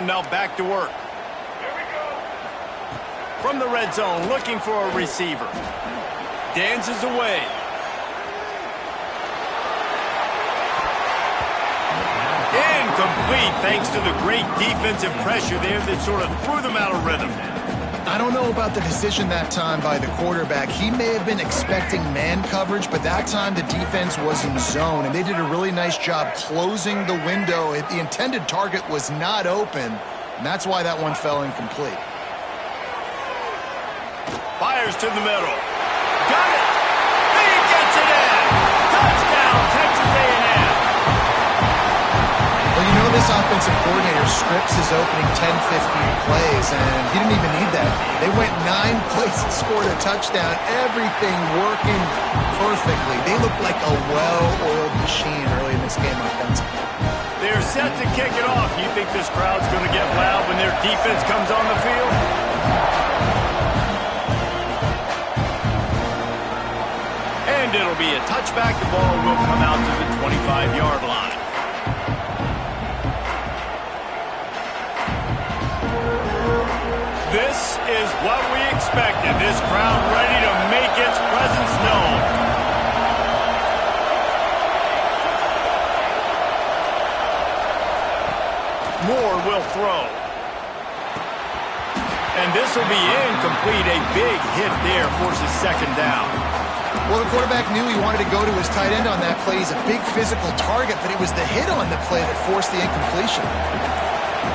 down, now back to work. From the red zone, looking for a receiver. Dances away. Incomplete, thanks to the great defensive pressure there that sort of threw them out of rhythm. I don't know about the decision that time by the quarterback. He may have been expecting man coverage, but that time the defense was in zone, and they did a really nice job closing the window. The intended target was not open, and that's why that one fell incomplete. Fires to the middle. Got it! He gets it in! Touchdown, Texas A&M! Well, you know this offensive coordinator scripts his opening 10, 15 plays, and he didn't even need that. They went 9 plays and scored a touchdown. Everything working perfectly. They looked like a well-oiled machine early in this game offensively. They're set to kick it off. You think this crowd's going to get loud when their defense comes on the field? And it'll be a touchback. The ball will come out to the 25-yard line. This is what we expected. This crowd ready to make its presence known. Moore will throw. And this will be incomplete. A big hit there forces second down. Well, the quarterback knew he wanted to go to his tight end on that play. He's a big physical target, but it was the hit on the play that forced the incompletion.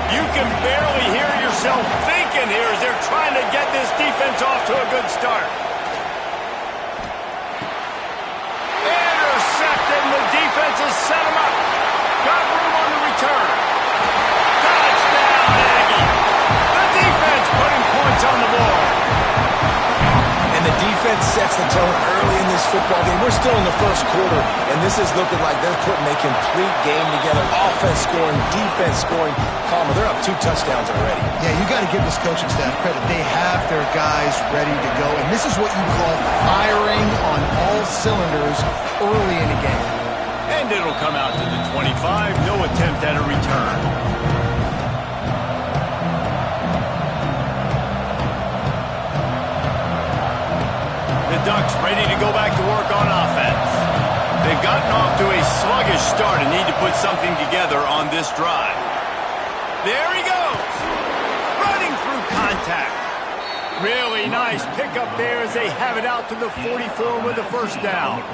You can barely hear yourself thinking here as they're trying to get this defense off to a good start. Intercepted, and the defense has set him up. Got room on the return. Touchdown, Aggie. The defense putting points on the board. And the defense sets the tone early in this football game. We're still in the first quarter, and this is looking like they're putting a complete game together. Offense scoring, defense scoring. Palmer, they're up 2 touchdowns already. Yeah, you got to give this coaching staff credit. They have their guys ready to go, and this is what you call firing on all cylinders early in a game. And it'll come out to the 25. No attempt at a return. The Ducks ready to go back to work on offense. They've gotten off to a sluggish start and need to put something together on this drive. There he goes. Running through contact. Really nice pickup there as they have it out to the 44 with a first down.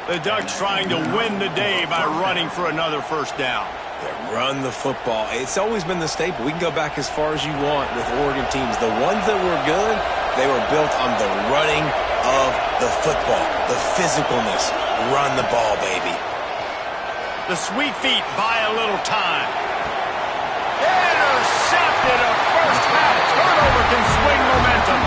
The Ducks trying to win the day by running for another first down. They run the football. It's always been the staple. We can go back as far as you want with Oregon teams. The ones that were good, they were built on the running of the football, the physicalness. Run the ball, baby. The sweet feet buy a little time. Intercepted. A first half turnover can swing momentum.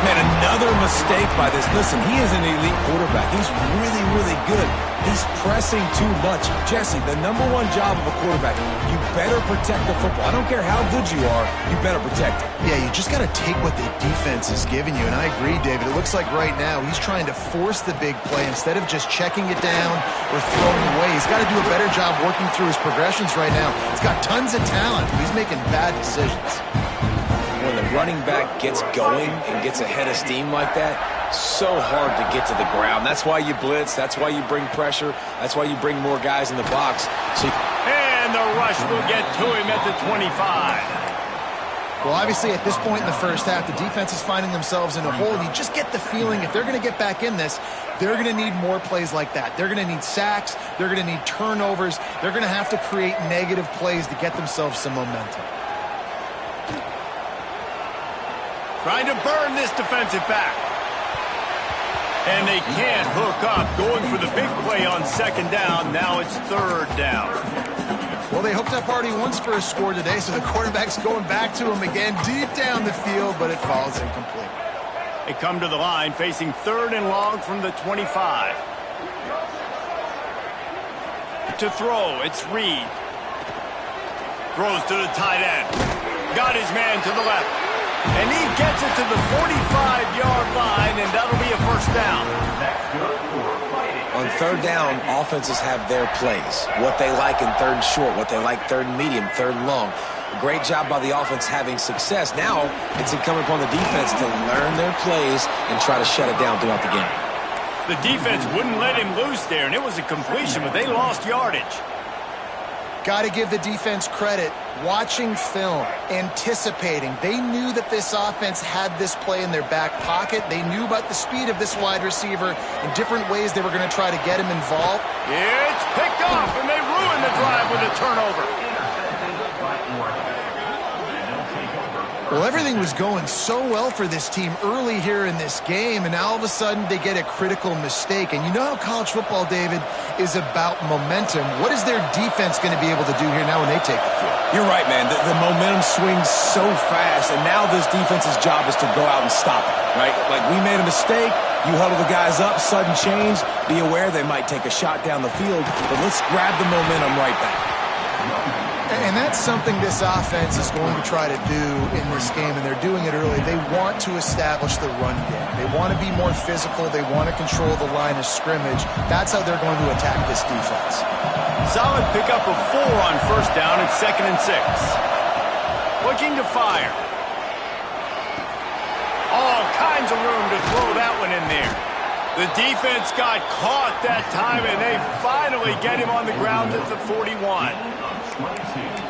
Man, another mistake by this. Listen, he is an elite quarterback. He's really, really good. He's pressing too much. Jesse, the #1 job of a quarterback, you better protect the football. I don't care how good you are, you better protect it. Yeah, you just got to take what the defense is giving you, and I agree, David. It looks like right now he's trying to force the big play instead of just checking it down or throwing away. He's got to do a better job working through his progressions right now. He's got tons of talent, but he's making bad decisions. When the running back gets going and gets ahead of steam like that, so hard to get to the ground. That's why you blitz. That's why you bring pressure. That's why you bring more guys in the box. And the rush will get to him at the 25. Well, obviously, at this point in the first half, the defense is finding themselves in a hole, and you just get the feeling if they're going to get back in this, they're going to need more plays like that. They're going to need sacks. They're going to need turnovers. They're going to have to create negative plays to get themselves some momentum. Trying to burn this defensive back. And they can't hook up. Going for the big play on second down. Now it's third down. Well, they hooked up already once for a score today, so the quarterback's going back to him again deep down the field, but it falls incomplete. They come to the line facing third and long from the 25. To throw, it's Reed. Throws to the tight end. Got his man to the left. And he gets it to the 45-yard line, and that'll be a first down. On third down, offenses have their plays. What they like in third and short, what they like third and medium, third and long. A great job by the offense having success. Now it's incumbent upon the defense to learn their plays and try to shut it down throughout the game. The defense wouldn't let him loose there, and it was a completion, but they lost yardage. Got to give the defense credit. Watching film, anticipating. They knew that this offense had this play in their back pocket. They knew about the speed of this wide receiver and different ways they were going to try to get him involved. It's picked off, and they ruined the drive with a turnover. Well, everything was going so well for this team early here in this game, and now all of a sudden they get a critical mistake. And you know how college football, David, is about momentum. What is their defense going to be able to do here now when they take the field? You're right, man. The momentum swings so fast, and now this defense's job is to go out and stop it, right? Like, we made a mistake. You huddle the guys up, sudden change. Be aware they might take a shot down the field, but let's grab the momentum right back. And that's something this offense is going to try to do in this game, and they're doing it early. They want to establish the run game. They want to be more physical. They want to control the line of scrimmage. That's how they're going to attack this defense. Solid pickup of 4 on first down at 2nd and 6. Looking to fire. All kinds of room to throw that one in there. The defense got caught that time, and they finally get him on the ground at the 41.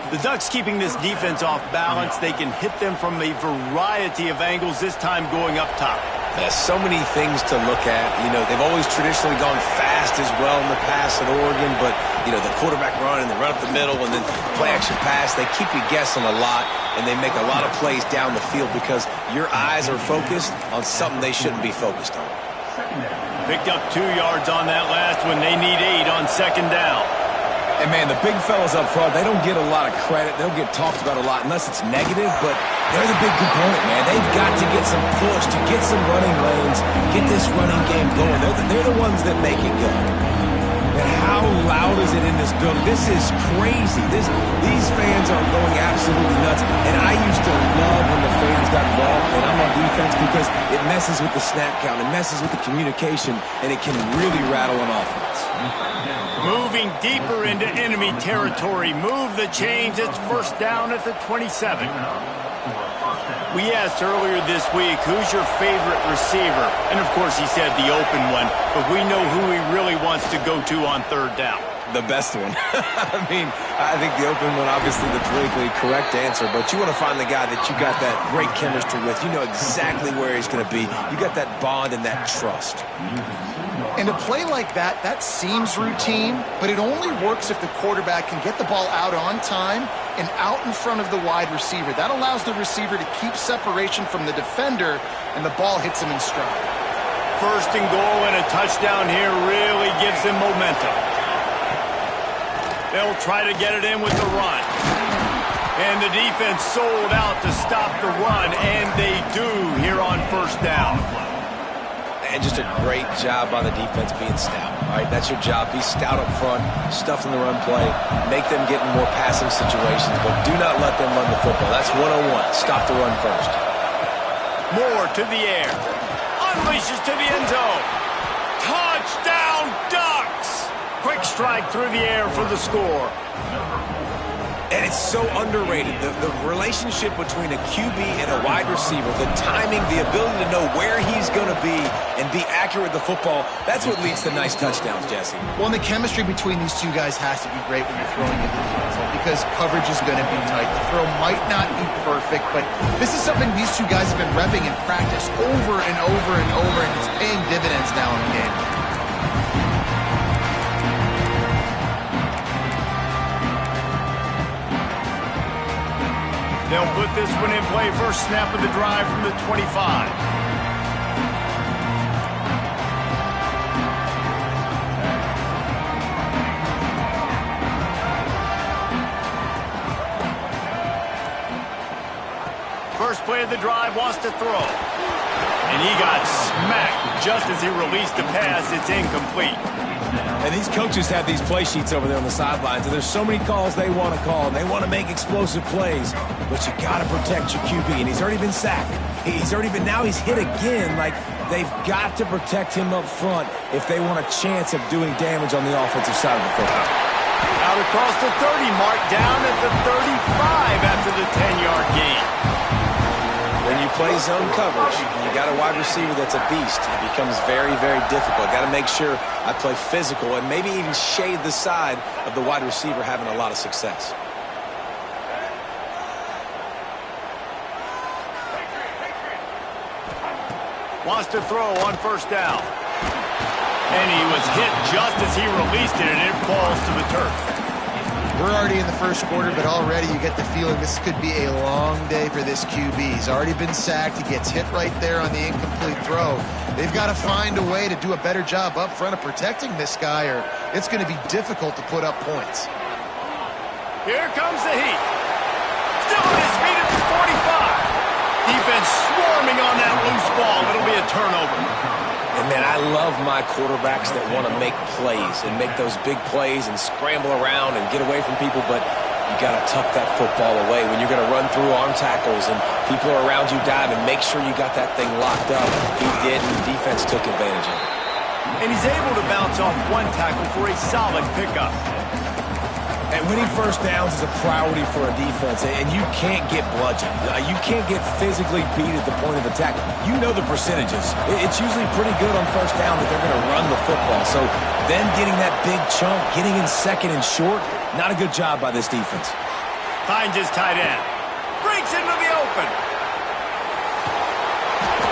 The Ducks keeping this defense off balance. They can hit them from a variety of angles, this time going up top. There's so many things to look at. You know, they've always traditionally gone fast as well in the past at Oregon, but, you know, the quarterback run and the run up the middle and then play-action pass, they keep you guessing a lot, and they make a lot of plays down the field because your eyes are focused on something they shouldn't be focused on. Picked up 2 yards on that last one. They need 8 on 2nd down. And, man, the big fellas up front, they don't get a lot of credit. They'll get talked about a lot unless it's negative, but they're the big component, man. They've got to get some push, to get some running lanes, get this running game going. They're the ones that make it go. And how loud is it in this building? This is crazy. These fans are going absolutely nuts. And I used to love when the fans got involved, and I'm on defense because it messes with the snap count, it messes with the communication, and it can really rattle an offense. Moving deeper into enemy territory. Move the chains. It's first down at the 27. We asked earlier this week, who's your favorite receiver? And, of course, he said the open one. But we know who he really wants to go to on third down. The best one. I mean, I think the open one, obviously the politically correct answer, but you want to find the guy that you got that great chemistry with. You know exactly where he's going to be. You got that bond and that trust. And a play like that, that seems routine, but it only works if the quarterback can get the ball out on time and out in front of the wide receiver. That allows the receiver to keep separation from the defender, and the ball hits him in stride. First and goal and a touchdown here really gives them momentum. They'll try to get it in with the run. And the defense sold out to stop the run, and they do here on first down. And just a great job by the defense being stout, right? That's your job. Be stout up front, stuff in the run play, make them get in more passing situations, but do not let them run the football. That's 101. Stop the run first. Moore to the air. Unleashes to the end zone. Touchdown, Ducks! Quick strike through the air for the score. And it's so underrated. The relationship between a QB and a wide receiver, the timing, the ability to know where he's going to be and be accurate with the football, that's what leads to nice touchdowns, Jesse. Well, and the chemistry between these two guys has to be great when you're throwing into the end zone because coverage is going to be tight. The throw might not be perfect, but this is something these two guys have been repping in practice over and over and over, and it's paying dividends now in the game. They'll put this one in play. First snap of the drive from the 25. First play of the drive, wants to throw. And he got smacked just as he released the pass. It's incomplete. And these coaches have these play sheets over there on the sidelines, and there's so many calls they want to call, and they want to make explosive plays, but you got to protect your QB, and he's already been sacked. Now he's hit again. Like, They've got to protect him up front if they want a chance of doing damage on the offensive side of the football. Out across the 30 mark, down at the 35 after the 10-yard gain. When you play zone coverage, you got a wide receiver that's a beast. It becomes very, very difficult. Got to make sure I play physical and maybe even shade the side of the wide receiver having a lot of success. Wants to throw on first down. And he was hit just as he released it, and it falls to the turf. We're already in the first quarter, but already you get the feeling this could be a long day for this QB. He's already been sacked. He gets hit right there on the incomplete throw. They've got to find a way to do a better job up front of protecting this guy, or it's going to be difficult to put up points. Here comes the heat. Still on his feet at the 45. Defense swarming on that loose ball. It'll be a turnover. And, man, I love my quarterbacks that want to make plays and make those big plays and scramble around and get away from people, but you got to tuck that football away. When you're going to run through arm tackles and people are around you diving, make sure you got that thing locked up. He did, and the defense took advantage of it. And he's able to bounce off one tackle for a solid pickup. And winning first downs is a priority for a defense, and you can't get bludgeoned. You can't get physically beat at the point of attack. You know the percentages. It's usually pretty good on first down that they're going to run the football. So them getting that big chunk, getting in second and short, not a good job by this defense. Finds his tight end. Breaks into the open.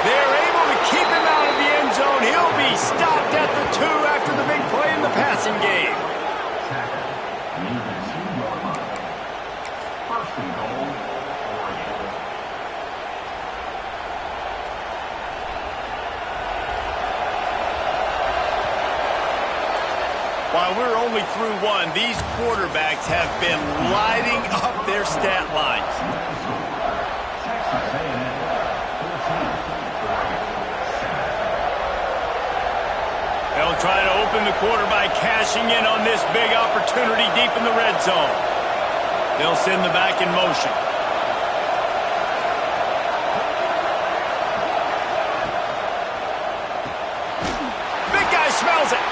They're able to keep him out of the end zone. He'll be stopped at the 2 after the big play in the passing game. While we're only through one, these quarterbacks have been lighting up their stat lines. They'll try to open the quarter by cashing in on this big opportunity deep in the red zone. They'll send the back in motion. Big guy smells it.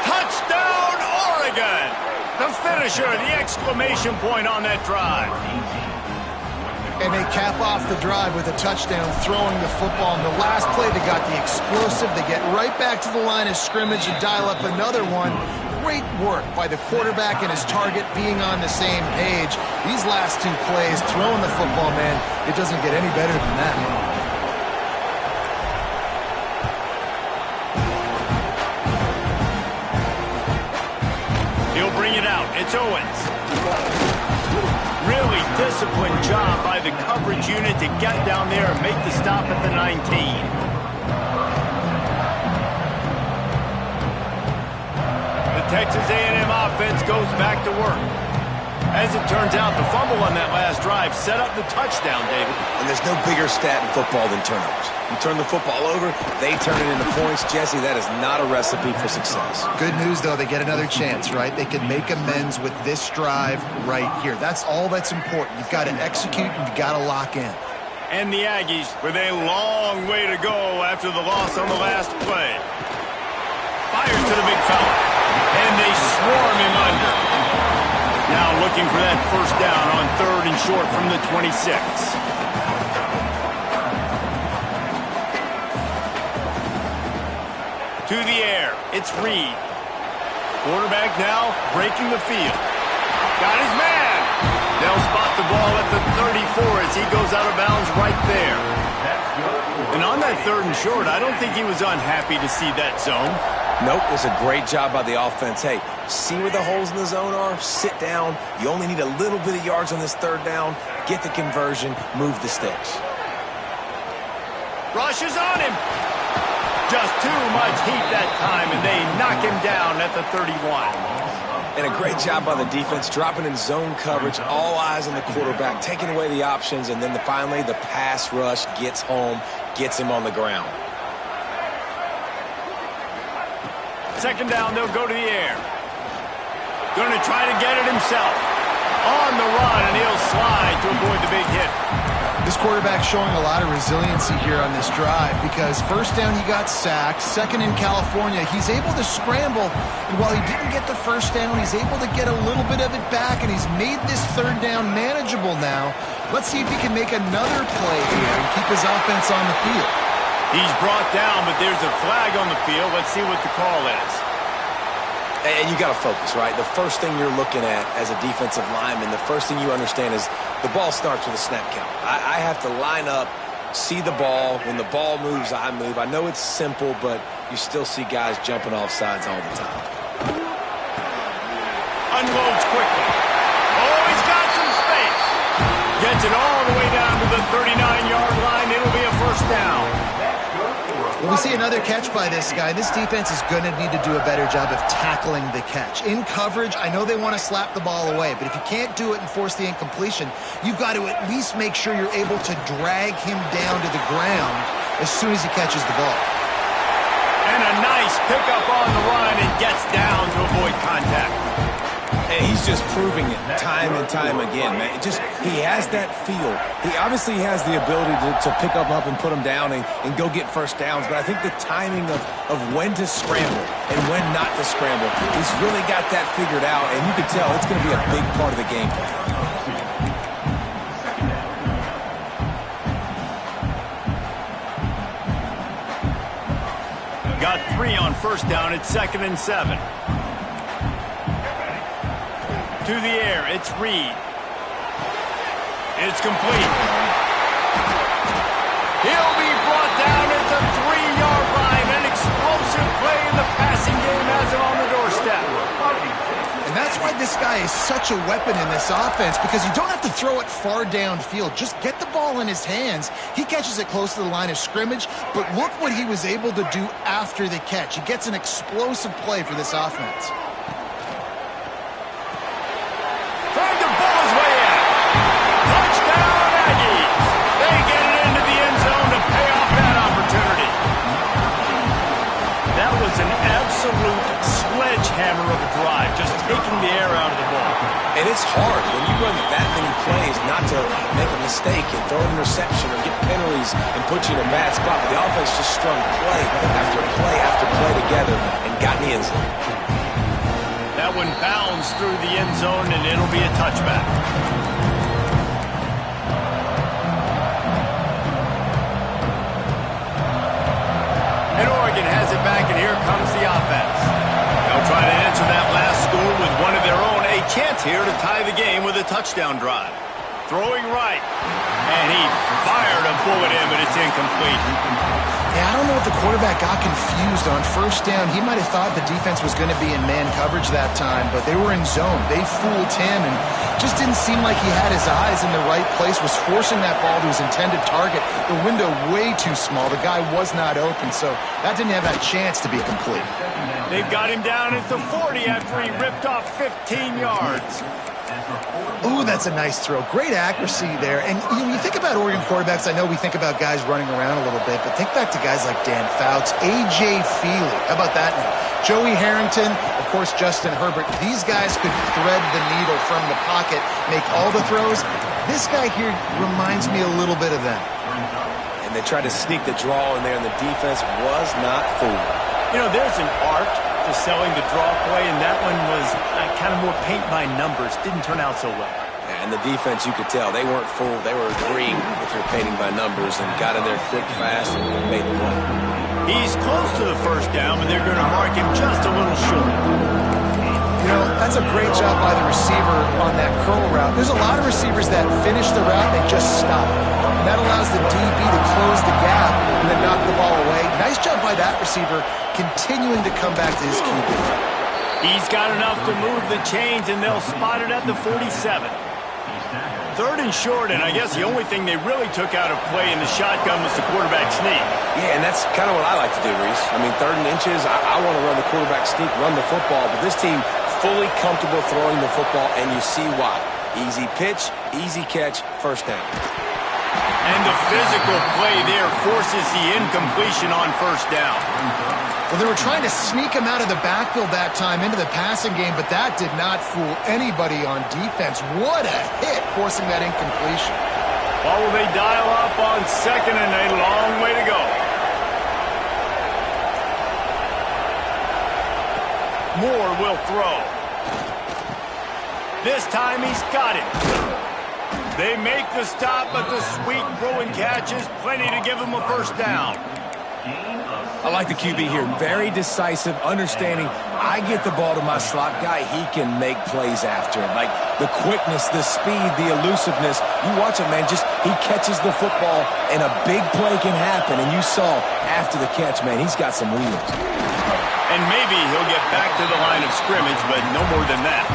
Touchdown, Oregon! The finisher, the exclamation point on that drive. And they cap off the drive with a touchdown, throwing the football. In the last play, they got the explosive. They get right back to the line of scrimmage and dial up another one. Great work by the quarterback and his target being on the same page. These last two plays, throwing the football, man, it doesn't get any better than that. He'll bring it out. It's Owens. Really disciplined job by the coverage unit to get down there and make the stop at the 19. Texas A&M offense goes back to work. As it turns out, the fumble on that last drive set up the touchdown, David. And there's no bigger stat in football than turnovers. You turn the football over, they turn it into points. Jesse, that is not a recipe for success. Good news, though, they get another chance, right? They can make amends with this drive right here. That's all that's important. You've got to execute and you've got to lock in. And the Aggies with a long way to go after the loss on the last play. Fires to the big fella. And they swarm him under. Now looking for that first down on 3rd and short from the 26. To the air. It's Reed. Quarterback now breaking the field. Got his man. They'll spot the ball at the 34 as he goes out of bounds right there. And on that 3rd and short, I don't think he was unhappy to see that zone. Nope, it was a great job by the offense. Hey, see where the holes in the zone are? Sit down. You only need a little bit of yards on this 3rd down. Get the conversion. Move the sticks. Rush is on him. Just too much heat that time, and they knock him down at the 31. And a great job by the defense, dropping in zone coverage, all eyes on the quarterback, taking away the options, and then finally the pass rush gets home, gets him on the ground. 2nd down, they'll go to the air. Going to try to get it himself. On the run, and he'll slide to avoid the big hit. This quarterback showing a lot of resiliency here on this drive because first down he got sacked, second in California, he's able to scramble, and while he didn't get the first down, he's able to get a little bit of it back, and he's made this third down manageable now. Let's see if he can make another play here and keep his offense on the field. He's brought down, but there's a flag on the field. Let's see what the call is. And you got to focus, right? The first thing you're looking at as a defensive lineman, the first thing you understand is the ball starts with a snap count. I have to line up, see the ball. When the ball moves, I move. I know it's simple, but you still see guys jumping off sides all the time. Unloads quickly. Oh, he's got some space. Gets it all the way down to the 39-yard line. It'll be a first down. When we see another catch by this guy, this defense is going to need to do a better job of tackling the catch. In coverage, I know they want to slap the ball away, but if you can't do it and force the incompletion, you've got to at least make sure you're able to drag him down to the ground as soon as he catches the ball. And a nice pickup on the run and gets down to avoid contact. And he's just proving it time and time again, man. He has that feel. He obviously has the ability to pick up and put him down and go get first downs, but I think the timing of when to scramble and when not to scramble, he's really got that figured out, and you can tell it's going to be a big part of the game plan. Got 3 on first down. It's 2nd and 7. To the air, it's Reed. It's complete. He'll be brought down at the 3-yard line. An explosive play in the passing game has him on the doorstep. And that's why this guy is such a weapon in this offense, because you don't have to throw it far downfield. Just get the ball in his hands. He catches it close to the line of scrimmage, but look what he was able to do after the catch. He gets an explosive play for this offense. Trying to ball his way in. Touchdown, Aggies. They get it into the end zone to pay off that opportunity. That was an absolute sledgehammer of a drive, just taking the air out of the ball. And it's hard when you run that many plays not to make a mistake and throw an interception or get penalties and put you in a bad spot. But the offense just strung play after play after play together and got in the end zone. That one bounds through the end zone, and it'll be a touchback. And Oregon has it back, and here comes the offense. They'll try to answer that last score with one of their own. A chance here to tie the game with a touchdown drive. Throwing right, and he fired a bullet in, but it's incomplete. Yeah, I don't know if the quarterback got confused on first down. He might have thought the defense was going to be in man coverage that time, but they were in zone. They fooled him and just didn't seem like he had his eyes in the right place, was forcing that ball to his intended target. The window way too small. The guy was not open, so that didn't have that chance to be complete. They've got him down at the 40 after he ripped off 15 yards. Ooh, that's a nice throw. Great accuracy there. And you think about Oregon quarterbacks, I know we think about guys running around a little bit, but think back to guys like Dan Fouts, A.J. Feely. How about that name? Joey Harrington, of course, Justin Herbert. These guys could thread the needle from the pocket, make all the throws. This guy here reminds me a little bit of them. And they tried to sneak the draw in there, and the defense was not fooled. You know, there's an art to selling the draw play, and that one was kind of more paint by numbers. Didn't turn out so well. Yeah, and the defense, you could tell, they weren't fooled. They were agreeing with their painting by numbers and got in there quick, fast, and made the play. He's close to the first down, but they're going to mark him just a little short. You know, that's a great job by the receiver on that curl route. There's a lot of receivers that finish the route and just stop. And that allows the DB to close the gap and then knock the ball away. Nice job by that receiver, continuing to come back to his QB. He's got enough to move the chains, and they'll spot it at the 47. 3rd and short, and I guess the only thing they really took out of play in the shotgun was the quarterback sneak. Yeah, and that's kind of what I like to do, Reese. I mean, 3rd and inches, I want to run the quarterback sneak, run the football, but this team fully comfortable throwing the football, and you see why. Easy pitch, easy catch, first down. And the physical play there forces the incompletion on first down. Well, they were trying to sneak him out of the backfield that time into the passing game, but that did not fool anybody on defense. What a hit, forcing that incompletion. Well, will they dial up on second and a long way to go? Moore will throw. This time he's got it. They make the stop, but the sweet throw and catch is plenty to give him a first down. I like the QB here. Very decisive, understanding. I get the ball to my slot guy, he can make plays after it. Like the quickness, the speed, the elusiveness. You watch it, man. Just he catches the football, and a big play can happen. And you saw after the catch, man, he's got some wheels. And maybe he'll get back to the line of scrimmage, but no more than that.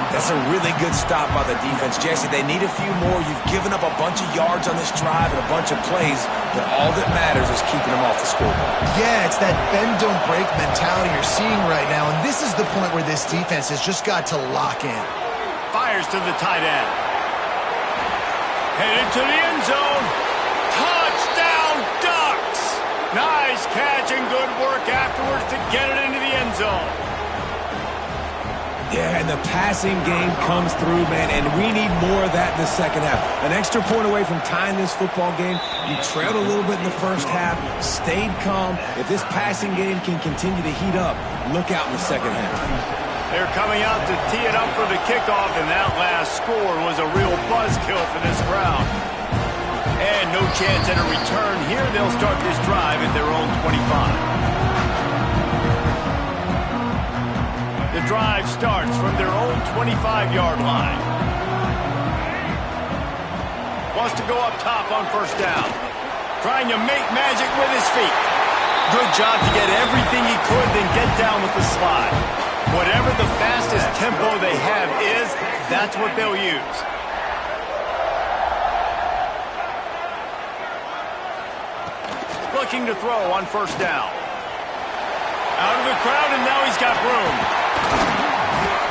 That's a really good stop by the defense. Jesse, they need a few more. You've given up a bunch of yards on this drive and a bunch of plays, but all that matters is keeping them off the scoreboard. Yeah, it's that bend-don't-break mentality you're seeing right now, and this is the point where this defense has just got to lock in. Fires to the tight end. Headed to the end zone. Touchdown, Ducks! Nice catch and good work afterwards to get it into the end zone. Yeah, and the passing game comes through, man, and we need more of that in the second half. An extra point away from tying this football game. You trailed a little bit in the first half, stayed calm. If this passing game can continue to heat up, look out in the second half. They're coming out to tee it up for the kickoff, and that last score was a real buzzkill for this crowd. And no chance at a return here. They'll start this drive at their own 25. The drive starts from their own 25-yard line. Wants to go up top on first down. Trying to make magic with his feet. Good job to get everything he could, then get down with the slide. Whatever the fastest tempo they have is, that's what they'll use. Looking to throw on first down. Out of the crowd, and now he's got room.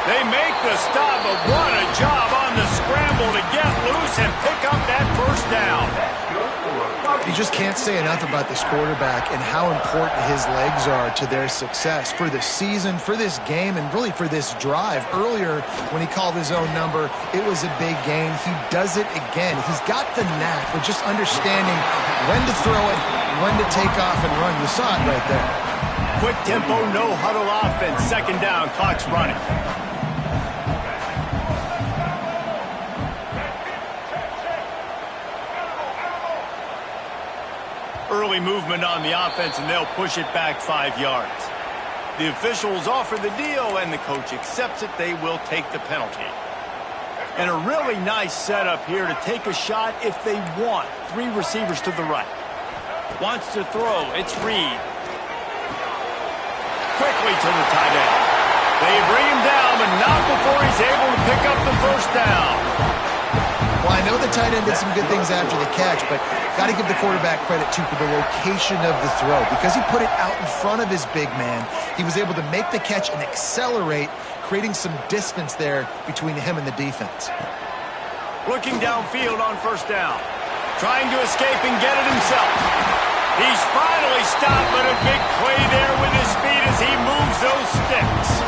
They make the stop, but what a job on the scramble to get loose and pick up that first down. You just can't say enough about this quarterback and how important his legs are to their success for the season, for this game, and really for this drive. Earlier, when he called his own number, it was a big gain. He does it again. He's got the knack for just understanding when to throw it, when to take off and run. You saw it right there. Quick tempo, no huddle offense. Second down, clock's running. Early movement on the offense, and they'll push it back 5 yards. The officials offer the deal, and the coach accepts it. They will take the penalty. And a really nice setup here to take a shot if they want. 3 receivers to the right. Wants to throw. It's Reed. Quickly to the tight end. They bring him down, but not before he's able to pick up the first down. Well, I know the tight end did some good things after the catch, but got to give the quarterback credit, too, for the location of the throw. Because he put it out in front of his big man, he was able to make the catch and accelerate, creating some distance there between him and the defense. Looking downfield on first down. Trying to escape and get it himself. He's finally stopped, but a big play there with his speed as he moves those sticks.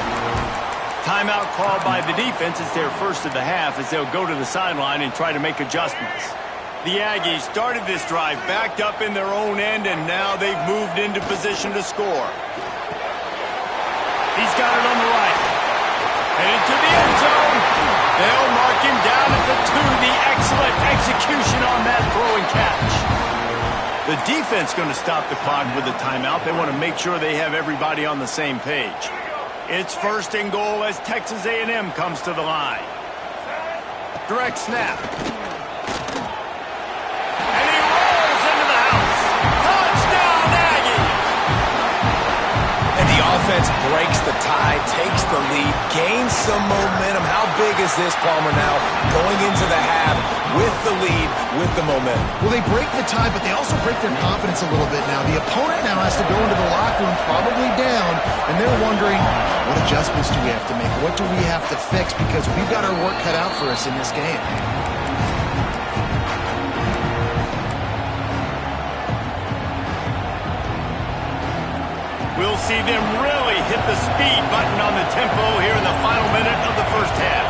Timeout called by the defense. It's their first of the half as they'll go to the sideline and try to make adjustments. The Aggies started this drive backed up in their own end, and now they've moved into position to score. He's got it on the right. Headed to the end zone. They'll mark him down at the 2. The excellent execution on that throw and catch. The defense going to stop the clock with a timeout. They want to make sure they have everybody on the same page. It's first and goal as Texas A&M comes to the line. Direct snap. And he rolls into the house. Touchdown, Aggie! And the offense breaks the tie, takes the lead, gains some momentum. How big is this, Palmer, now? Going into the half with the lead, with the momentum. Well, they break the tie, but they also break their confidence a little bit now. The opponent now has to go into the locker room probably down, and they're wondering, what adjustments do we have to make? What do we have to fix? Because we've got our work cut out for us in this game. We'll see them really hit the speed button on the tempo here in the final minute of the first half.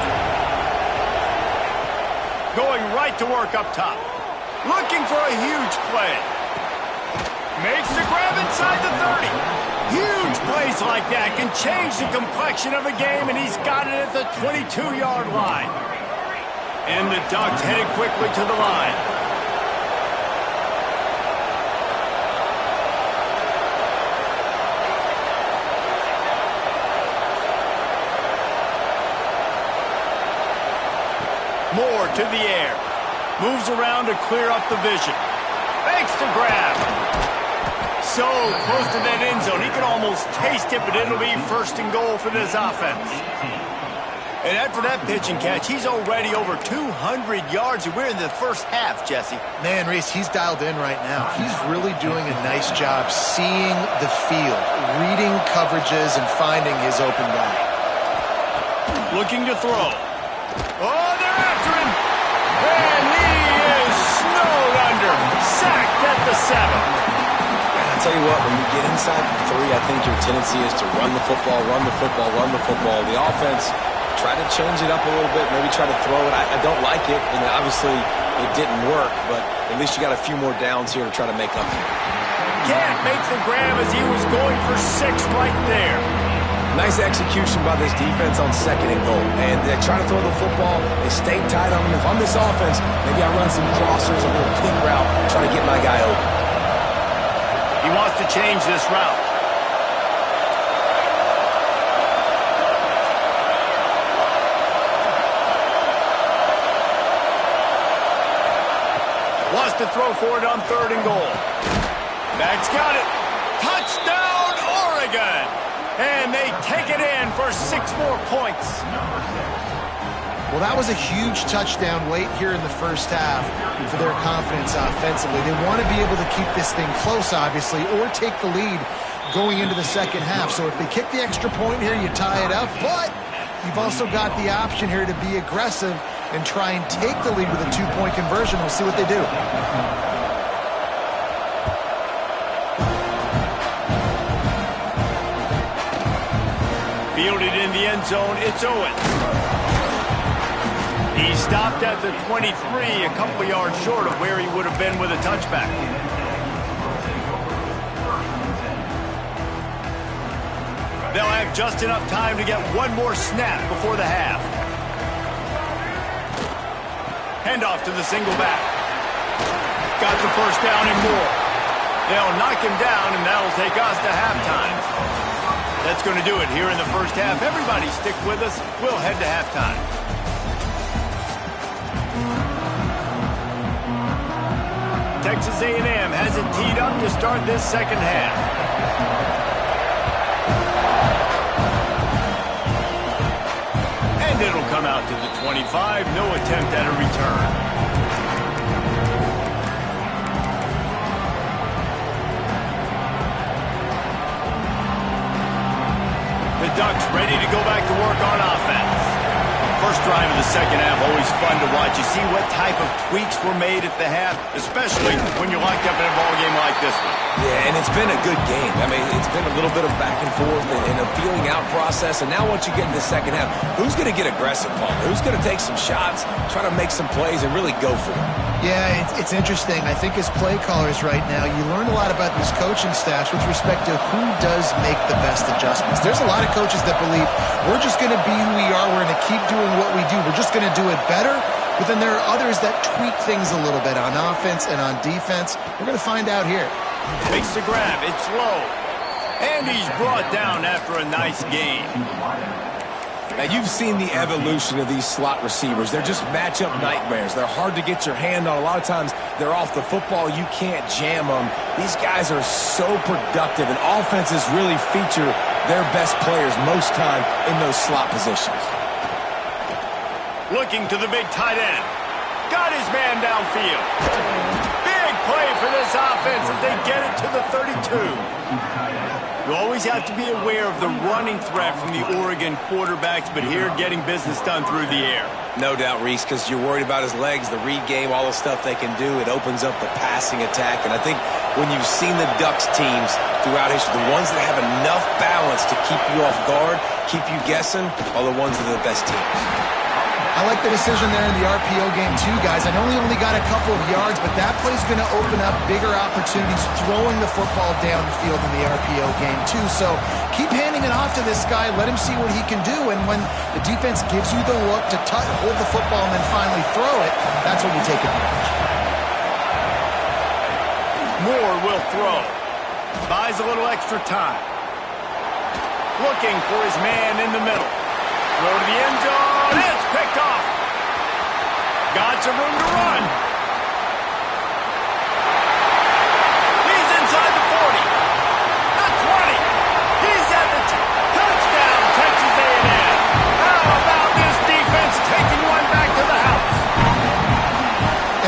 Going right to work up top. Looking for a huge play. Makes the grab inside the 30. Huge plays like that can change the complexion of a game, and he's got it at the 22-yard line. And the Ducks headed quickly to the line. Moore to the air. Moves around to clear up the vision. Makes the grab. So close to that end zone. He can almost taste it, but it'll be first and goal for this offense. And after that pitch and catch, he's already over 200 yards, and we're in the first half, Jesse. Man, Reese, he's dialed in right now. He's really doing a nice job seeing the field, reading coverages, and finding his open guy. Looking to throw. Oh, they're after him. And he is snowed under. Sacked at the 7. I'll tell you what, when you get inside the 3, I think your tendency is to run the football, run the football, run the football. The offense, try to change it up a little bit, maybe try to throw it. I don't like it, and obviously it didn't work, but at least you got a few more downs here to try to make up for it. Can't make the grab as he was going for 6 right there. Nice execution by this defense on 2nd and goal. And they try to throw the football. They stay tight on him. If I'm this offense, maybe I run some crossers, a little pick route, try to get my guy open. He wants to change this route. Wants to throw for it on 3rd and goal. Bag's got it. Touchdown, Oregon! And they take it in for 6 more points. Well, that was a huge touchdown late here in the first half for their confidence offensively. They want to be able to keep this thing close, obviously, or take the lead going into the second half. So if they kick the extra point here, you tie it up. But you've also got the option here to be aggressive and try and take the lead with a 2-point conversion. We'll see what they do. Fielded in the end zone, it's Owens. He stopped at the 23, a couple yards short of where he would have been with a touchback. They'll have just enough time to get one more snap before the half. Handoff to the single back. Got the first down and more. They'll knock him down, and that'll take us to halftime. That's going to do it here in the first half. Everybody stick with us. We'll head to halftime. Texas A&M has it teed up to start this second half. And it'll come out to the 25. No attempt at a return. The Ducks ready to go back to work on offense. First drive of the second half, always fun to watch. You see what type of tweaks were made at the half, especially when you're locked up in a ball game like this one. Yeah, and it's been a good game. I mean, it's been a little bit of back and forth and a feeling out process. And now once you get in the second half, who's going to get aggressive, Paul? Who's going to take some shots, try to make some plays, and really go for it? Yeah, it's interesting. I think as play callers right now, you learn a lot about these coaching staffs with respect to who does make the best adjustments. There's a lot of coaches that believe we're just going to be who we are. We're going to keep doing what we do. We're just going to do it better. But then there are others that tweak things a little bit on offense and on defense. We're going to find out here. Makes the grab. It's low. And he's brought down after a nice gain. Now, you've seen the evolution of these slot receivers. They're just matchup nightmares. They're hard to get your hand on. A lot of times, they're off the football. You can't jam them. These guys are so productive, and offenses really feature their best players most time in those slot positions. Looking to the big tight end. Got his man downfield. Big play for this offense as they get it to the 32. You always have to be aware of the running threat from the Oregon quarterbacks, but here getting business done through the air. No doubt, Reese, because you're worried about his legs, the read game, all the stuff they can do. It opens up the passing attack. And I think when you've seen the Ducks teams throughout history, the ones that have enough balance to keep you off guard, keep you guessing, are the ones that are the best teams. I like the decision there in the RPO game too, guys. I know he only got a couple of yards, but that play's going to open up bigger opportunities throwing the football down the field in the RPO game too. So keep handing it off to this guy. Let him see what he can do. And when the defense gives you the look to hold the football and then finally throw it, that's when you take advantage. Moore will throw. Buys a little extra time. Looking for his man in the middle. Throw to the end zone. It's picked off. Got some room to run. He's inside the 40. The 20. He's at the touchdown, Texas A&M. How about this defense taking one back to the house?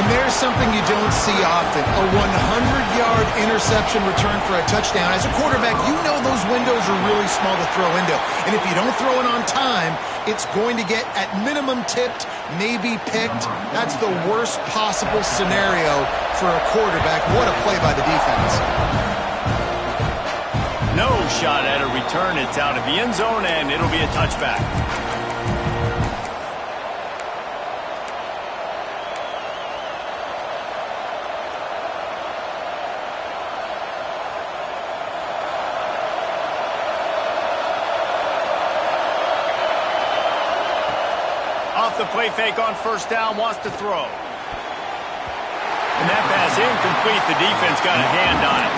And there's something you don't see often, a 100-yard interception return for a touchdown. As a quarterback, you know those windows are really small to throw into. And if you don't throw it on time, it's going to get, at minimum, tipped, maybe picked. That's the worst possible scenario for a quarterback. What a play by the defense. No shot at a return. It's out of the end zone, and it'll be a touchback. Off the play fake on first down, wants to throw. And that pass incomplete. The defense got a hand on it.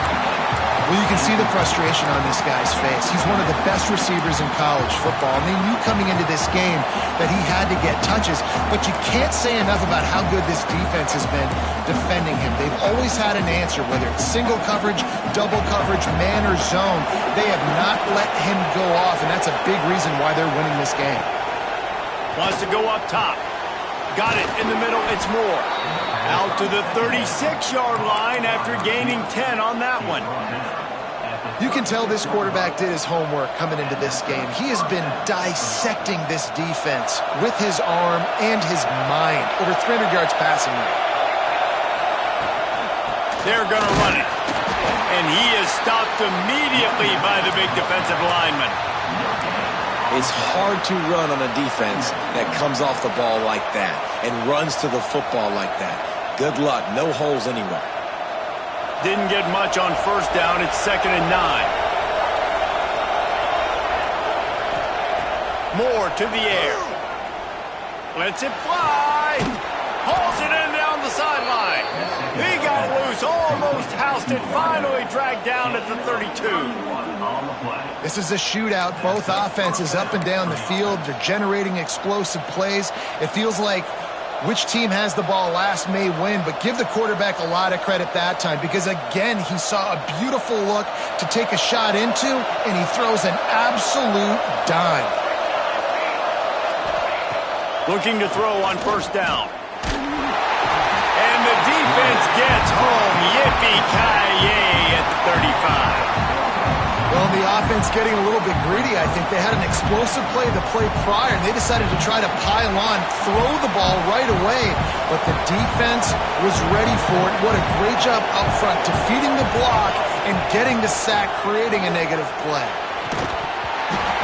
Well, you can see the frustration on this guy's face. He's one of the best receivers in college football, and they knew coming into this game that he had to get touches, but you can't say enough about how good this defense has been defending him. They've always had an answer, whether it's single coverage, double coverage, man or zone. They have not let him go off, and that's a big reason why they're winning this game. Wants to go up top. Got it in the middle. It's Moore. Out to the 36-yard line after gaining 10 on that one. You can tell this quarterback did his homework coming into this game. He has been dissecting this defense with his arm and his mind. Over 300 yards passing. They're going to run it. And he is stopped immediately by the big defensive lineman. It's hard to run on a defense that comes off the ball like that and runs to the football like that. Good luck. No holes anywhere. Didn't get much on first down. It's 2nd and 9. Moore to the air. Lets it fly. Hauls it in down the sideline. He got loose, almost housed it, finally dragged down at the 32. This is a shootout. Both offenses up and down the field. They're generating explosive plays. It feels like which team has the ball last may win, but give the quarterback a lot of credit that time because, again, he saw a beautiful look to take a shot into, and he throws an absolute dime. Looking to throw on first down. And the defense gets home. Yippee-ki-yay at the 35. Well, the offense getting a little bit greedy, I think. They had an explosive play the play prior, and they decided to try to pile on, throw the ball right away, but the defense was ready for it. What a great job up front, defeating the block and getting the sack, creating a negative play.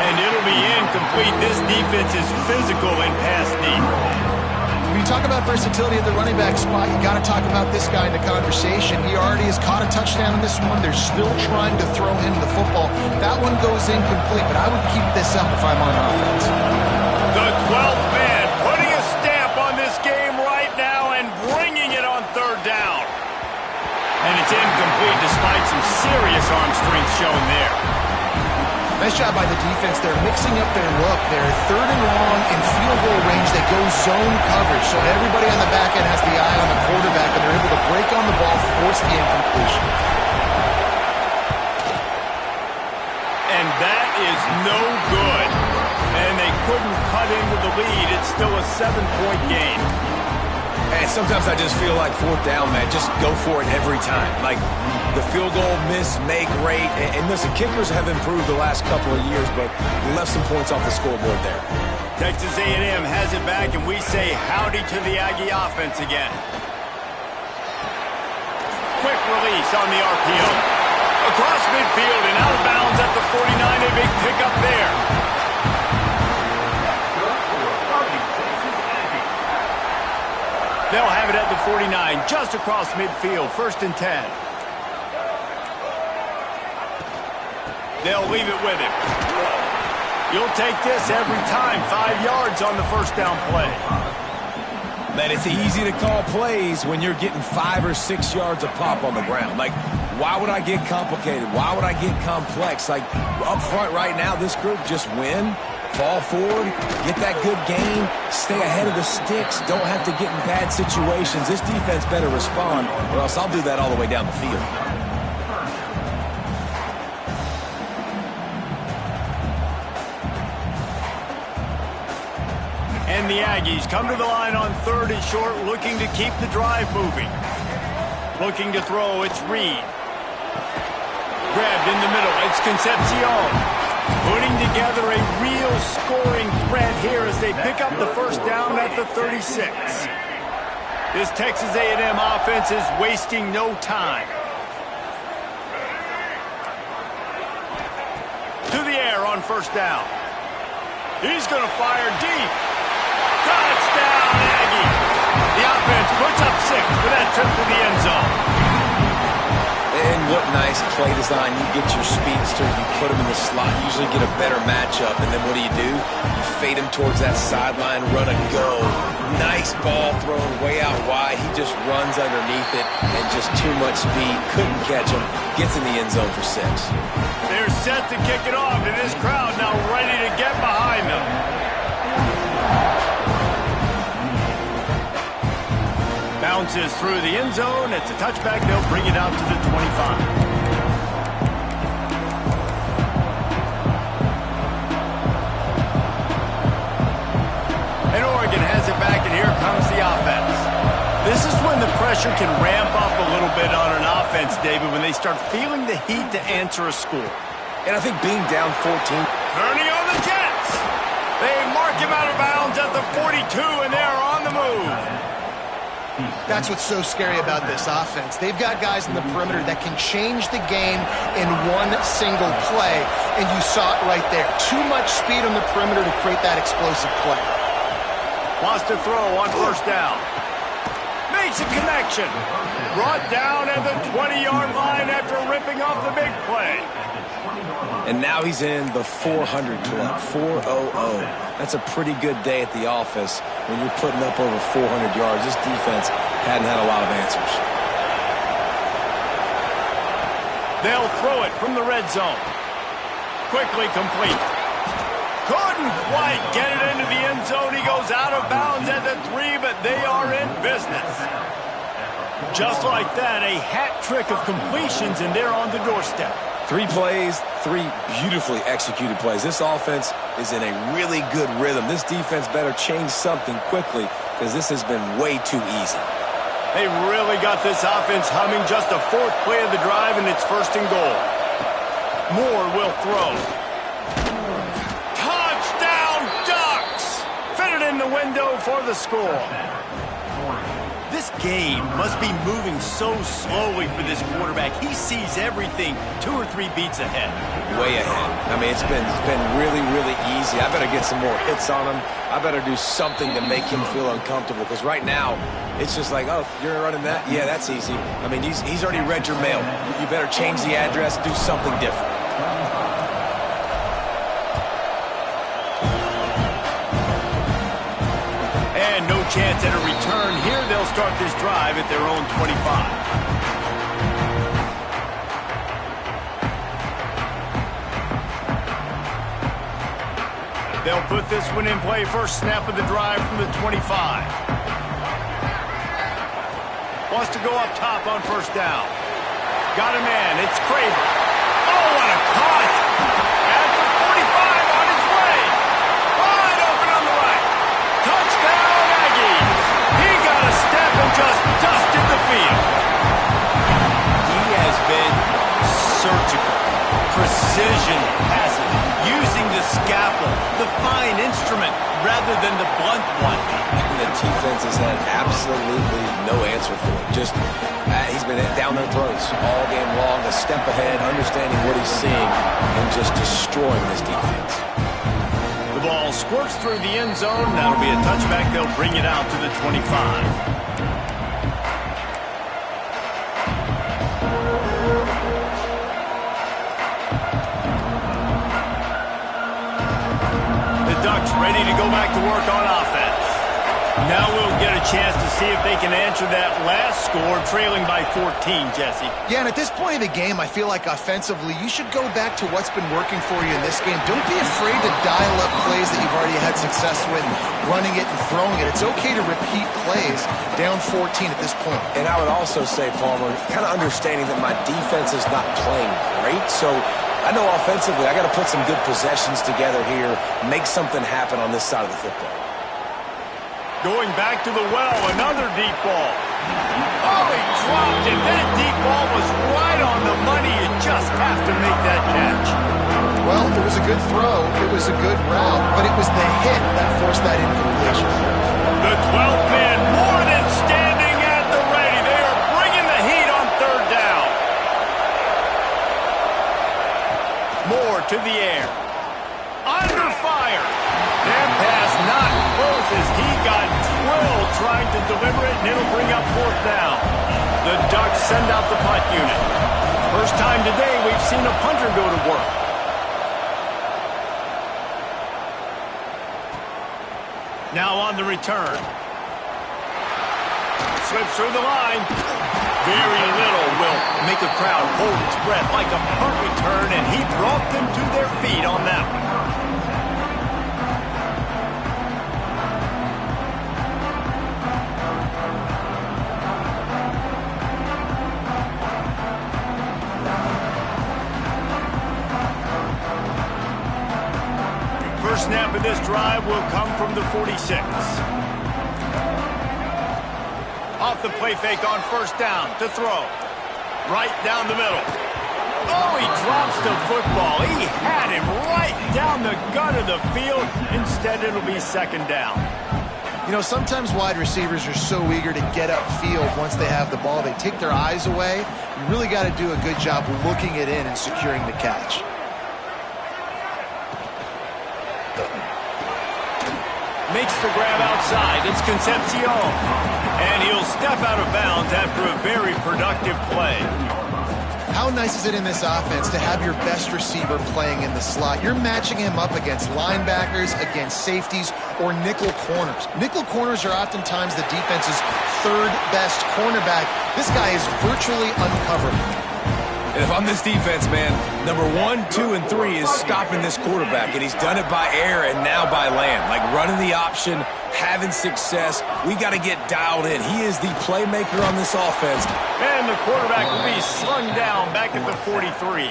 And it'll be incomplete. This defense is physical and pass deep. When you talk about versatility at the running back spot, you got to talk about this guy in the conversation. He already has caught a touchdown in this one. They're still trying to throw him the football. That one goes incomplete, but I would keep this up if I'm on offense. The 12th man putting a stamp on this game right now and bringing it on third down. And it's incomplete despite some serious arm strength shown there. Nice job by the defense. They're mixing up their look. They're 3rd and long in field goal range. They go zone coverage. So everybody on the back end has the eye on the quarterback, and they're able to break on the ball, force the incompletion. And that is no good. And they couldn't cut into the lead. It's still a 7-point game. And sometimes I just feel like 4th down, man. Just go for it every time. Like the field goal miss, make rate. And listen, kickers have improved the last couple of years, but left some points off the scoreboard there. Texas A&M has it back, and we say howdy to the Aggie offense again. Quick release on the RPO. Across midfield and out of bounds at the 49. A big pickup there. They'll have it at the 49, just across midfield, 1st and 10. They'll leave it with him. You'll take this every time. 5 yards on the 1st down play. Man, it's easy to call plays when you're getting 5 or 6 yards of pop on the ground. Like, why would I get complicated? Why would I get complex? Like, up front right now, this group just win, fall forward, get that good gain, stay ahead of the sticks, don't have to get in bad situations. This defense better respond, or else I'll do that all the way down the field. And the Aggies come to the line on 3rd and short, looking to keep the drive moving. Looking to throw, it's Reed. Grabbed in the middle, it's Concepcion. Putting together a real scoring threat here as they pick up the 1st down at the 36. This Texas A&M offense is wasting no time. To the air on 1st down. He's going to fire deep. Touchdown, Aggie. The offense puts up 6 for that trip to the end zone. And what nice play design. You get your speedster, you put him in the slot, usually get a better matchup, and then what do? You fade him towards that sideline, run a go. Nice ball thrown way out wide. He just runs underneath it, and just too much speed. Couldn't catch him. Gets in the end zone for 6. They're set to kick it off, and this crowd now ready to get behind them. Bounces through the end zone. It's a touchback. They'll bring it out to the 25. And Oregon has it back, and here comes the offense. This is when the pressure can ramp up a little bit on an offense, David, when they start feeling the heat to answer a score. And I think being down 14. Turning on the Jets. They mark him out of bounds at the 42, and they're on the move. That's what's so scary about this offense. They've got guys in the perimeter that can change the game in one single play, and you saw it right there. Too much speed on the perimeter to create that explosive play. Wants to throw on 1st down. Makes a connection. Brought down at the 20-yard line after ripping off the big play. And now he's in the 400 club, 400. That's a pretty good day at the office when you're putting up over 400 yards. This defense hadn't had a lot of answers. They'll throw it from the red zone. Quickly complete. Couldn't quite get it into the end zone. He goes out of bounds at the 3, but they are in business. Just like that, a hat trick of completions, and they're on the doorstep. 3 plays, 3 beautifully executed plays. This offense is in a really good rhythm. This defense better change something quickly because this has been way too easy. They really got this offense humming. Just a 4th play of the drive, and it's 1st and goal. Moore will throw. Touchdown, Ducks! Fitted in the window for the score. This game must be moving so slowly for this quarterback. He sees everything 2 or 3 beats ahead. Way ahead. I mean, it's been really, really easy. I better get some more hits on him. I better do something to make him feel uncomfortable because right now, it's just like, oh, you're running that? Yeah, that's easy. I mean, he's already read your mail. You better change the address, do something different. And no chance at a return here. They'll start this drive at their own 25. They'll put this one in play. First snap of the drive from the 25. Wants to go up top on 1st down. Got a man. It's Craver. Oh, what a cut! At the 45 on his way. Wide open on the right. Touchdown, Aggies. He got a step and just dusted the field. He has been surgical. Precision passes. Using the scalpel, the fine instrument, rather than the blunt one. The defense has had absolutely no answer for it. Just, he's been down their throats all game long, a step ahead, understanding what he's seeing, and just destroying this defense. The ball squirts through the end zone. That'll be a touchback. They'll bring it out to the 25. Ducks ready to go back to work on offense. Now we'll get a chance to see if they can answer that last score, trailing by 14, Jesse. Yeah, and at this point of the game, I feel like offensively, you should go back to what's been working for you in this game. Don't be afraid to dial up plays that you've already had success with, running it and throwing it. It's okay to repeat plays down 14 at this point. And I would also say, Palmer, kind of understanding that my defense is not playing great, so I know offensively I got to put some good possessions together here, make something happen on this side of the football. Going back to the well, another deep ball. Oh, he dropped it. That deep ball was right on the money. You just have to make that catch. Well, it was a good throw. It was a good route, but it was the hit that forced that incompletion. The 12th man more than standing at the ready. They are bringing the heat on third down. Moore to the air. Under fire. That pass not close as he got drilled trying to deliver it, and it'll bring up fourth down. The Ducks send out the punt unit. First time today we've seen a punter go to work. Now on the return. Slips through the line. Very little will make a crowd hold its breath like a punt return, and he brought them to their feet on that one. First snap of this drive will come from the 46. Off the play fake on first down to throw. Right down the middle. Oh, he drops the football. He had him right down the gut of the field. Instead, it'll be second down. You know, sometimes wide receivers are so eager to get upfield once they have the ball. They take their eyes away. You really got to do a good job looking it in and securing the catch. Makes the grab outside. It's Concepcion. And he'll step out of bounds after a very productive play. How nice is it in this offense to have your best receiver playing in the slot? You're matching him up against linebackers, against safeties, or nickel corners. Nickel corners are oftentimes the defense's third best cornerback. This guy is virtually uncoverable. And if I'm this defense, man, number 1, 2, and 3 is stopping this quarterback, and he's done it by air and now by land. Like running the option, having success. We got to get dialed in. He is the playmaker on this offense. And the quarterback will be slung down back at the 43.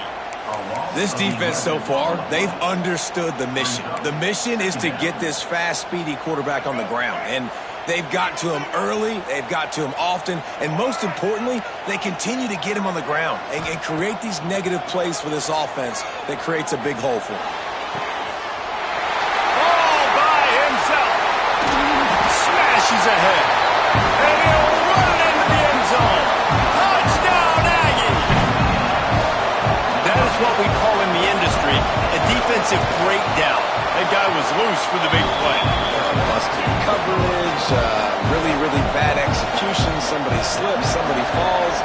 This defense so far, they've understood the mission. The mission is to get this fast, speedy quarterback on the ground. And they've got to him early, they've got to him often, and most importantly, they continue to get him on the ground and create these negative plays for this offense that creates a big hole for him. All by himself. Smashes ahead. And he'll run it into the end zone. Touchdown, Aggie! That is what we call in the industry a defensive breakdown. That guy was loose for the big play. Busted coverage, really, really bad execution. Somebody slips, somebody falls.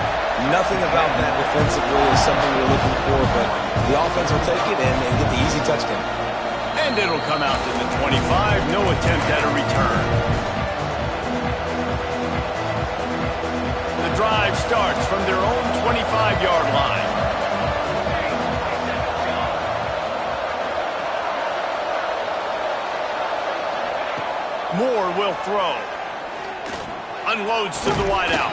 Nothing about that defensively is something we're looking for, but the offense will take it and get the easy touchdown. And it'll come out to the 25. No attempt at a return. The drive starts from their own 25-yard line. Moore will throw. Unloads to the wideout.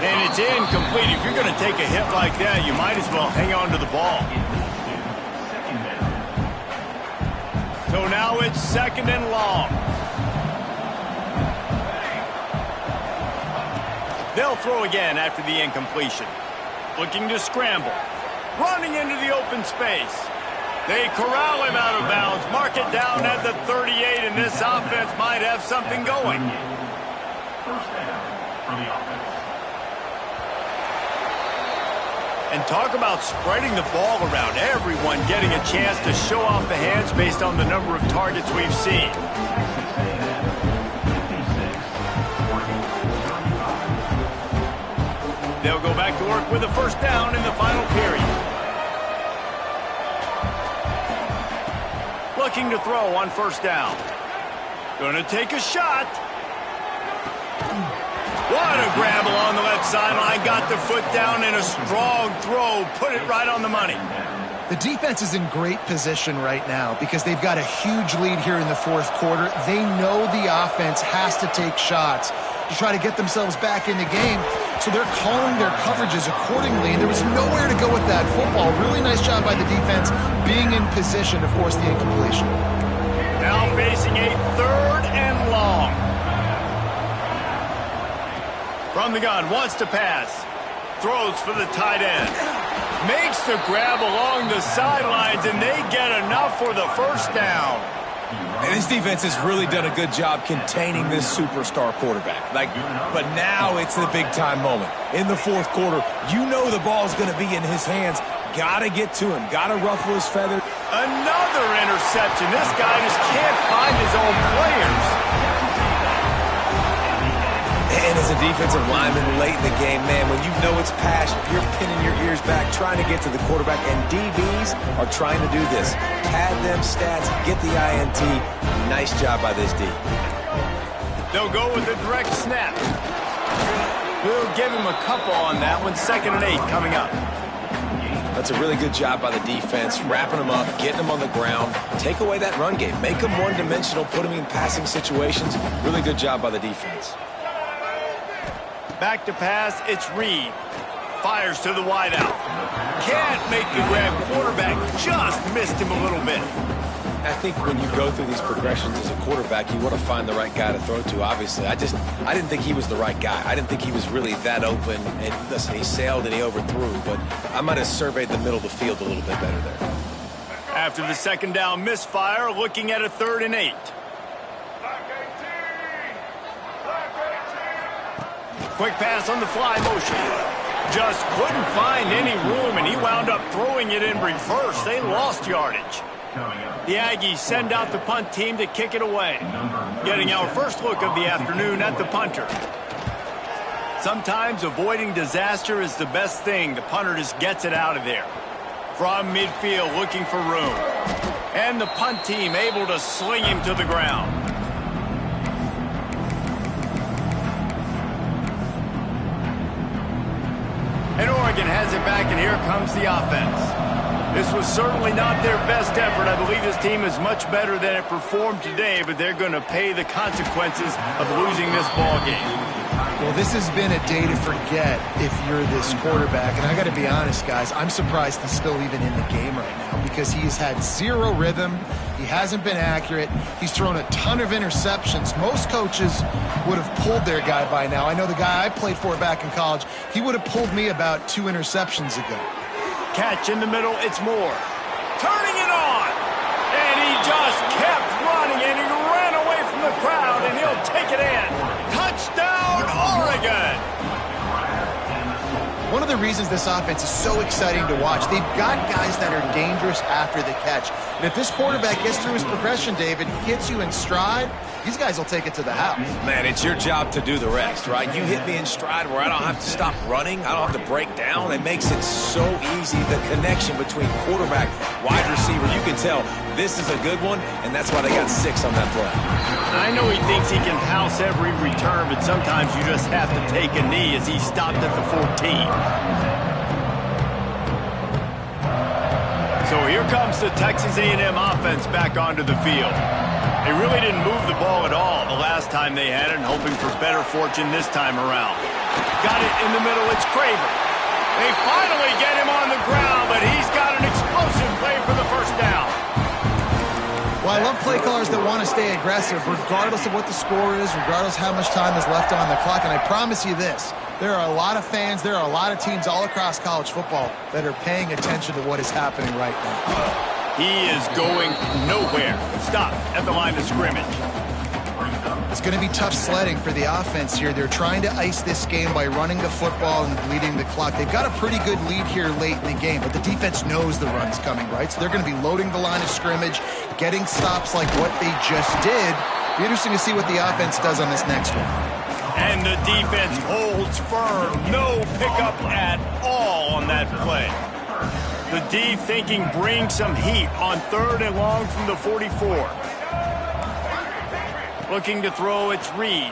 And it's incomplete. If you're going to take a hit like that, you might as well hang on to the ball. So now it's second and long. They'll throw again after the incompletion. Looking to scramble. Running into the open space. They corral him out of bounds. Mark it down at the 38, and this offense might have something going. First down for the offense. And talk about spreading the ball around. Everyone getting a chance to show off the hands based on the number of targets we've seen. They'll go back to work with a first down in the final period. Looking to throw on first down. Gonna take a shot. What a grab along the left sideline. Got the foot down in a strong throw. Put it right on the money. The defense is in great position right now because they've got a huge lead here in the fourth quarter. They know the offense has to take shots to try to get themselves back in the game. So they're calling their coverages accordingly, and there was nowhere to go with that football. Really nice job by the defense being in position to force the incompletion. Now facing a third and long. From the gun, wants to pass. Throws for the tight end. Makes the grab along the sidelines, and they get enough for the first down. And this defense has really done a good job containing this superstar quarterback. But now it's the big-time moment. In the fourth quarter, you know the ball's going to be in his hands. Got to get to him. Got to ruffle his feathers. Another interception. This guy just can't find his own players. And as a defensive lineman late in the game, man, when you know it's passion, you're pinning your ears back, trying to get to the quarterback, and DBs are trying to do this. Pad them stats, get the INT. Nice job by this D. They'll go with a direct snap. We'll give him a couple on that one. 2nd and 8 coming up. That's a really good job by the defense, wrapping them up, getting them on the ground. Take away that run game. Make them one-dimensional, put them in passing situations. Really good job by the defense. Back to pass, it's Reed. Fires to the wideout. Can't make the grab. Quarterback just missed him a little bit. I think when you go through these progressions as a quarterback, you want to find the right guy to throw to, obviously. I didn't think he was the right guy. I didn't think he was really that open. And listen, he sailed and he overthrew, but I might have surveyed the middle of the field a little bit better there. After the 2nd down misfire, looking at a 3rd and 8. Quick pass on the fly motion. Just couldn't find any room, and he wound up throwing it in reverse. They lost yardage. The Aggies send out the punt team to kick it away. Getting our first look of the afternoon at the punter. Sometimes avoiding disaster is the best thing. The punter just gets it out of there. From midfield, looking for room. And the punt team able to sling him to the ground. And Oregon has it back, and here comes the offense. This was certainly not their best effort. I believe this team is much better than it performed today, but they're going to pay the consequences of losing this ball game. Well, this has been a day to forget if you're this quarterback. And I got to be honest, guys, I'm surprised he's still even in the game right now because he's had zero rhythm. He hasn't been accurate. He's thrown a ton of interceptions. Most coaches would have pulled their guy by now. I know the guy I played for back in college, he would have pulled me about 2 interceptions ago. Catch in the middle, it's Moore. Turning it on! And he just kept running, and he ran away from the crowd, and he'll take it in. Touchdown, Oregon! One of the reasons this offense is so exciting to watch, they've got guys that are dangerous after the catch. And if this quarterback gets through his progression, David, hits you in stride, these guys will take it to the house. Man, it's your job to do the rest, right? You hit me in stride where I don't have to stop running. I don't have to break down. It makes it so easy. The connection between quarterback, wide receiver, you can tell this is a good one, and that's why they got 6 on that play. I know he thinks he can house every return, but sometimes you just have to take a knee as he stopped at the 14. So here comes the Texas A&M offense back onto the field. They really didn't move the ball at all the last time they had it, and hoping for better fortune this time around. Got it in the middle, it's Craver. They finally get him on the ground, but he's got an explosive play for the first down. Well, I love play callers that want to stay aggressive, regardless of what the score is, regardless how much time is left on the clock. And I promise you this, there are a lot of fans, there are a lot of teams all across college football that are paying attention to what is happening right now. He is going nowhere. Stop at the line of scrimmage. It's going to be tough sledding for the offense here. They're trying to ice this game by running the football and bleeding the clock. They've got a pretty good lead here late in the game, but the defense knows the run's coming, right? So they're going to be loading the line of scrimmage, getting stops like what they just did. Be interesting to see what the offense does on this next one. And the defense holds firm. No pickup at all on that play. The D thinking bring some heat on 3rd and long from the 44. Looking to throw, it's Reed.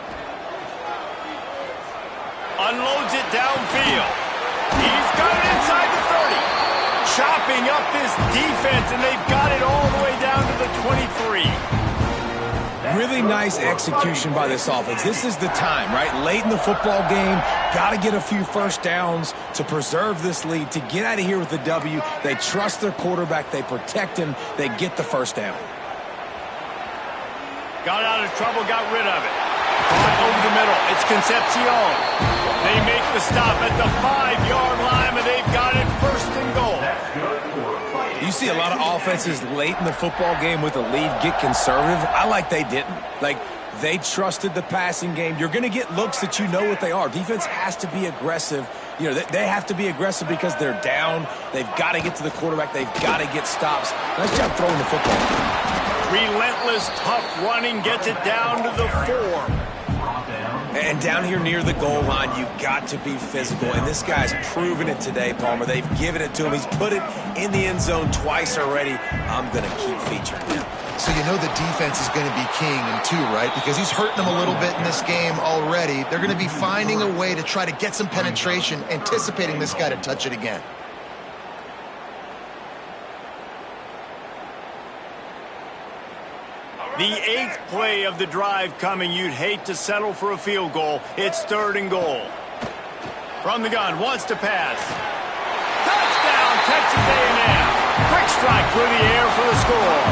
Unloads it downfield. He's got it inside the 30. Chopping up this defense, and they've got it all the way down to the 23. Really nice execution by this offense. This is the time, right? Late in the football game, got to get a few first downs to preserve this lead, to get out of here with the W. They trust their quarterback. They protect him. They get the first down. Got out of trouble, got rid of it. Caught over the middle. It's Concepcion. They make the stop at the 5-yard line, and they've got it 1st and goal. You see a lot of offenses late in the football game with a lead get conservative. I like they didn't. Like, they trusted the passing game. You're going to get looks that you know what they are. Defense has to be aggressive. You know, they have to be aggressive because they're down. They've got to get to the quarterback. They've got to get stops. Nice job throwing the football. Relentless, tough running gets it down to the 4. And down here near the goal line, you got to be physical. And this guy's proven it today, Palmer. They've given it to him. He's put it in the end zone twice already. I'm going to keep featuring him. So you know the defense is going to be king in 2, right? Because he's hurting them a little bit in this game already. They're going to be finding a way to try to get some penetration, anticipating this guy to touch it again. The 8th play of the drive coming. You'd hate to settle for a field goal. It's 3rd and goal. From the gun, wants to pass. Touchdown, Texas A&M. Quick strike through the air for the score.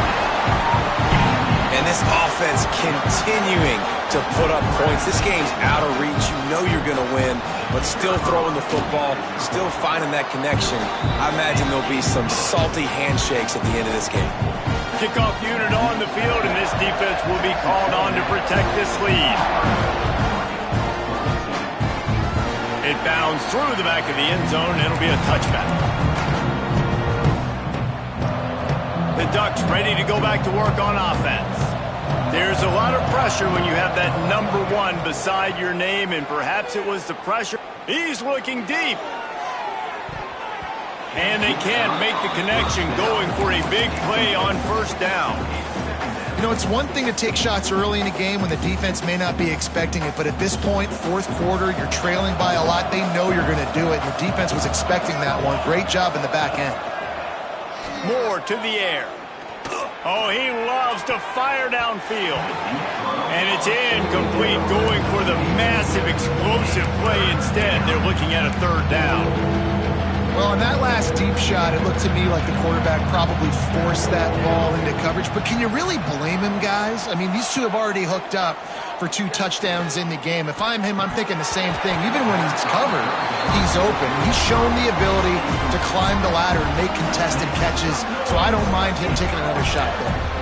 And this offense continuing to put up points. This game's out of reach. You know you're going to win, but still throwing the football, still finding that connection. I imagine there'll be some salty handshakes at the end of this game. Kickoff unit on the field, and this defense will be called on to protect this lead. It bounds through the back of the end zone, and it'll be a touchback. The Ducks ready to go back to work on offense. There's a lot of pressure when you have that number 1 beside your name, and perhaps it was the pressure. He's looking deep. And they can't make the connection, going for a big play on 1st down. You know, it's one thing to take shots early in a game when the defense may not be expecting it, but at this point, 4th quarter, you're trailing by a lot. They know you're going to do it, and the defense was expecting that one. Great job in the back end. Moore to the air. Oh, he loves to fire downfield. And it's incomplete, going for the massive explosive play instead. They're looking at a 3rd down. Well, in that last deep shot, it looked to me like the quarterback probably forced that ball into coverage. But can you really blame him, guys? I mean, these two have already hooked up for 2 touchdowns in the game. If I'm him, I'm thinking the same thing. Even when he's covered, he's open. He's shown the ability to climb the ladder and make contested catches. So I don't mind him taking another shot there.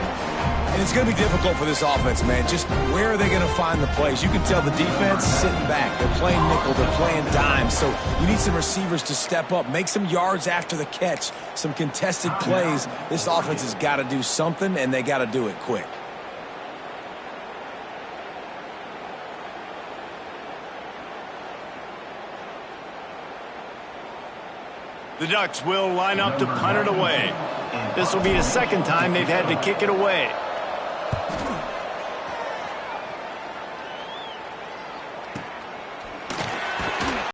And it's going to be difficult for this offense, man. Just where are they going to find the plays? You can tell the defense sitting back. They're playing nickel. They're playing dime. So you need some receivers to step up, make some yards after the catch, some contested plays. This offense has got to do something, and they got to do it quick. The Ducks will line up to punt it away. This will be the 2nd time they've had to kick it away.